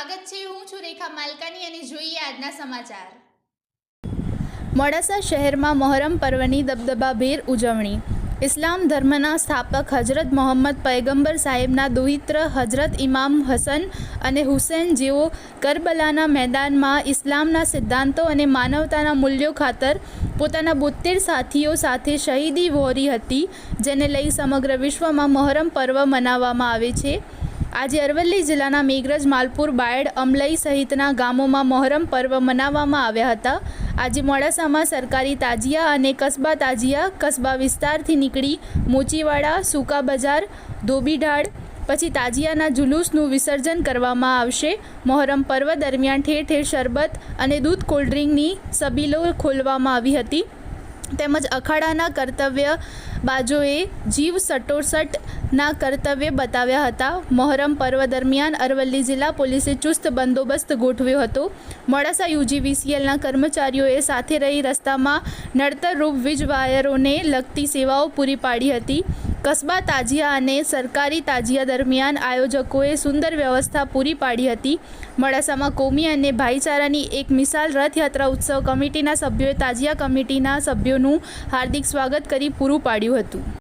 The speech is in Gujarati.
સ્વાગત છે। હું છું રેખા માલકાની અને જોઈએ આજના સમાચાર। મોડાસા શહેરમાં મોહરમ પર્વની દબદબાભેર ઉજવણી। ઇસ્લામ ધર્મના સ્થાપક હજરત મોહમ્મદ પયગંબર સાહેબના દોહિત્ર હજરત ઇમામ હસન અને હુસૈન જેઓ કરબલાના મેદાનમાં ઇસ્લામના સિદ્ધાંતો અને માનવતાના મૂલ્યો ખાતર પોતાના 72 સાથીઓ સાથે શહીદી વહોરી હતી, જેને લઈ સમગ્ર વિશ્વમાં મોહરમ પર્વ મનાવવામાં આવે છે। આજે અરવલ્લી જિલ્લાના મેઘરજ, માલપુર, બાયડ, અમલઈ સહિતના ગામોમાં મોહરમ પર્વ મનાવવામાં આવ્યા હતા। આજે મોડાસામાં સરકારી તાજિયા અને કસ્બા તાજિયા કસ્બા વિસ્તારથી નીકળી મોચીવાડા, સૂકા બજાર, ધોબીઢાળ પછી તાજિયાના જુલુસનું વિસર્જન કરવામાં આવશે। મોહરમ પર્વ દરમિયાન ઠેર ઠેર શરબત અને દૂધ કોલ્ડ્રિંકની સબીલો ખોલવામાં આવી હતી, તેમજ અખાડાના કર્તવ્ય બાજોએ જીવ સટોસટના કર્તવ્ય બતાવ્યા હતા। મોહરમ પર્વ દરમિયાન અરવલ્લી જિલ્લા પોલીસે ચુસ્ત બંદોબસ્ત ગોઠવ્યો હતો। મોડાસા UGVCLના કર્મચારીઓએ સાથે રહી રસ્તામાં નડતરરૂપ વીજ વાયરોને લગતી સેવાઓ પૂરી પાડી હતી। કસ્બા તાજિયા અને સરકારી તાજિયા દરમિયાન આયોજકોએ સુંદર વ્યવસ્થા પૂરી પાડી હતી। મોડાસામાં કોમી અને ભાઈચારાની એક મિસાલ રથયાત્રા ઉત્સવ કમિટીના સભ્યોએ તાજિયા કમિટીના સભ્યોનું હાર્દિક સ્વાગત કરી પૂરું પાડ્યું હતું।